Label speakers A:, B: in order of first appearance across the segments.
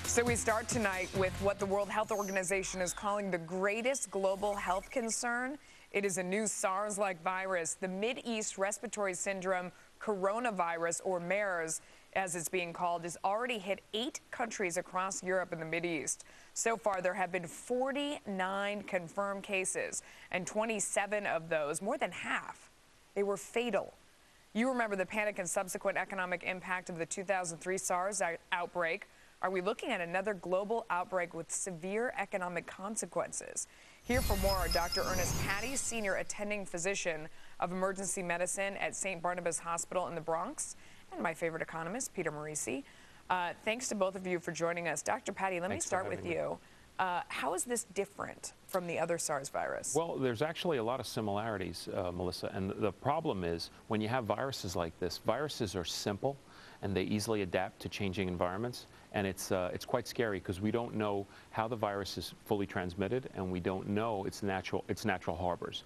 A: So we start tonight with what the World Health Organization is calling the greatest global health concern. It is a new SARS-like virus, the Mid-East Respiratory Syndrome coronavirus, or MERS, as it's being called, has already hit 8 countries across Europe and the Mideast. So far, there have been 49 confirmed cases, and 27 of those, more than half, they were fatal. You remember the panic and subsequent economic impact of the 2003 SARS outbreak. Are we looking at another global outbreak with severe economic consequences? Here for more are Dr. Ernest Patti, Senior Attending Physician of Emergency Medicine at St. Barnabas Hospital in the Bronx, and my favorite economist, Peter Marisi. Thanks to both of you for joining us. Dr. Patti, let me start with you. How is this different from the other SARS virus?
B: Well, there's actually a lot of similarities, Melissa, and the problem is when you have viruses like this, viruses are simple and they easily adapt to changing environments, and it's quite scary because we don't know how the virus is fully transmitted, and we don't know its natural harbors.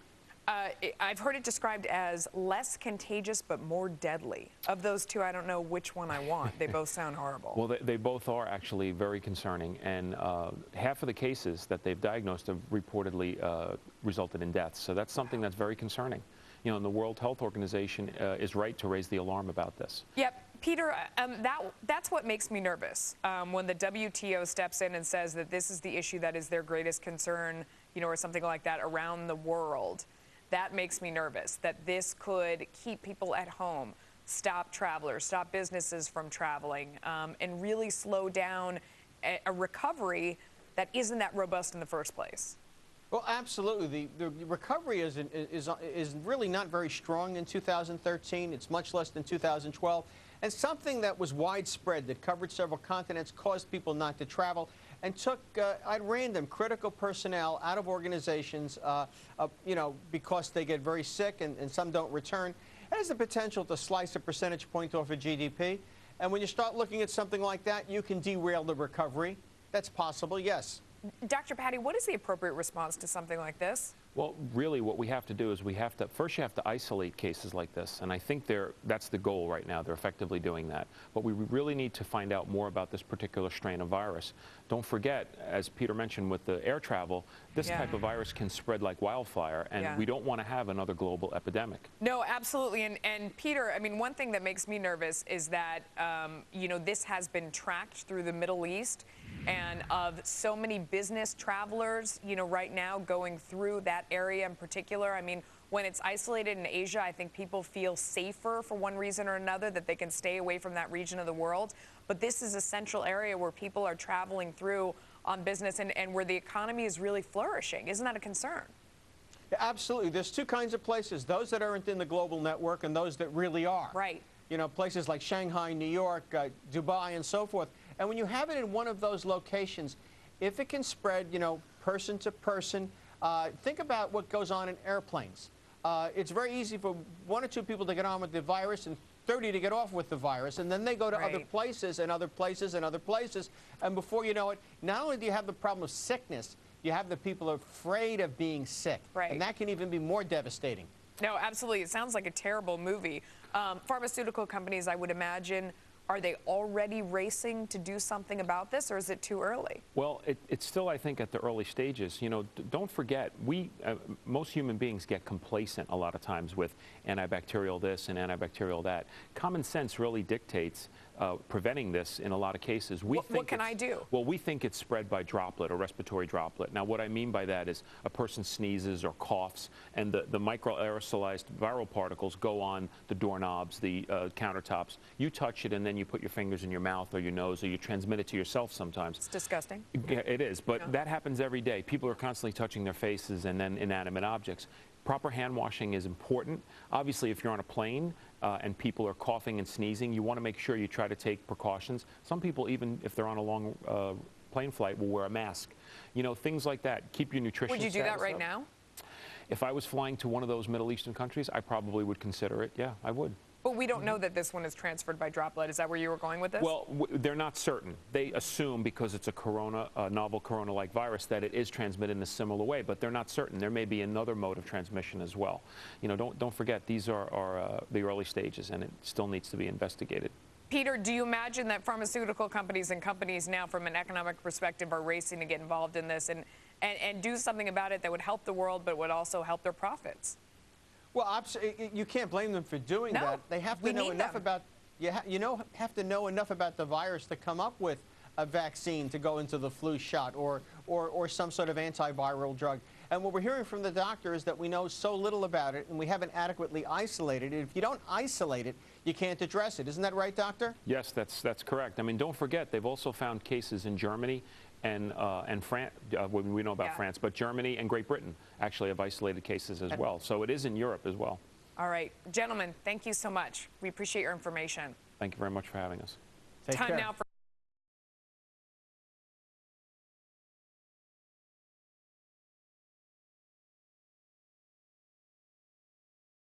A: I've heard it described as less contagious but more deadly. Of those two, I don't know which one I want. They both sound horrible.
B: Well, they both are actually very concerning, and half of the cases that they've diagnosed have reportedly resulted in deaths. So that's something that's very concerning. You know, and the World Health Organization is right to raise the alarm about this.
A: Yep. Peter, that's what makes me nervous when the WTO steps in and says that this is the issue that is their greatest concern, you know, or something like that around the world. That makes me nervous, that this could keep people at home, stop travelers, stop businesses from traveling, and really slow down a recovery that isn't that robust in the first place.
C: Well, absolutely. The recovery is really not very strong in 2013. It's much less than 2012. And something that was widespread, that covered several continents, caused people not to travel, and took, at random, critical personnel out of organizations, you know, because they get very sick and some don't return. It has the potential to slice a percentage point off of GDP. And when you start looking at something like that, you can derail the recovery. That's possible, yes.
A: Dr. Patti, what is the appropriate response to something like this?
B: Well, really what we have to do is first you have to isolate cases like this, and I think that's the goal right now. They're effectively doing that. But we really need to find out more about this particular strain of virus. Don't forget, as Peter mentioned with the air travel, this type of virus can spread like wildfire, and we don't want to have another global epidemic.
A: No, absolutely. And Peter, I mean, one thing that makes me nervous is that, you know, this has been tracked through the Middle East, and of so many business travelers, you know, right now going through that area in particular. I mean, when it's isolated in Asia, I think people feel safer for one reason or another, that they can stay away from that region of the world. But this is a central area where people are traveling through on business and where the economy is really flourishing. Isn't that a concern?
C: Yeah, absolutely. There's two kinds of places, those that aren't in the global network and those that really are.
A: Right.
C: You know, places like Shanghai, New York, Dubai, and so forth. And when you have it in one of those locations, if it can spread, you know, person to person, think about what goes on in airplanes. It's very easy for 1 or 2 people to get on with the virus and 30 to get off with the virus, and then they go to other places and other places and other places, and before you know it, not only do you have the problem of sickness, you have the people afraid of being sick, and that can even be more devastating.
A: No, absolutely. It sounds like a terrible movie. Pharmaceutical companies, I would imagine, are they already racing to do something about this, or is it too early?
B: Well, it's still, I think, at the early stages. You know, don't forget, most human beings get complacent a lot of times with antibacterial this and antibacterial that. Common sense really dictates preventing this in a lot of cases.
A: What can I do?
B: Well, we think it's spread by droplet or respiratory droplet. Now, what I mean by that is a person sneezes or coughs, and the microaerosolized viral particles go on the doorknobs, the countertops. You touch it, and then you put your fingers in your mouth or your nose, or you transmit it to yourself sometimes.
A: It's disgusting.
B: Yeah, it is, but that happens every day. People are constantly touching their faces and then inanimate objects. Proper hand washing is important. Obviously, if you're on a plane and people are coughing and sneezing, you want to make sure you try to take precautions. Some people, even if they're on a long plane flight, will wear a mask. You know, things like that. Keep your nutrition
A: status up. Would you do that right
B: up.
A: now?
B: If I was flying to one of those Middle Eastern countries, I probably would consider it. Yeah, I would.
A: But we don't know that this one is transferred by droplet. Is that where you were going with this?
B: Well, they're not certain. They assume, because it's a novel corona-like virus, that it is transmitted in a similar way, but they're not certain. There may be another mode of transmission as well. You know, don't forget, these are the early stages, and it still needs to be investigated.
A: Peter, do you imagine that pharmaceutical companies and companies now, from an economic perspective, are racing to get involved in this and do something about it that would help the world but would also help their profits?
C: Well, you can't blame them for doing that. They have to know enough about have to know enough about the virus to come up with a vaccine to go into the flu shot or some sort of antiviral drug. And what we're hearing from the doctor is that we know so little about it and we haven't adequately isolated it. If you don't isolate it, you can't address it. Isn't that right, doctor?
B: Yes, that's correct. I mean, don't forget, they've also found cases in Germany and France. We know about France, but Germany and Great Britain actually have isolated cases as well. So it is in Europe as well.
A: All right. Gentlemen, thank you so much. We appreciate your information.
B: Thank you very much for having us.
C: Take care.
A: Time now for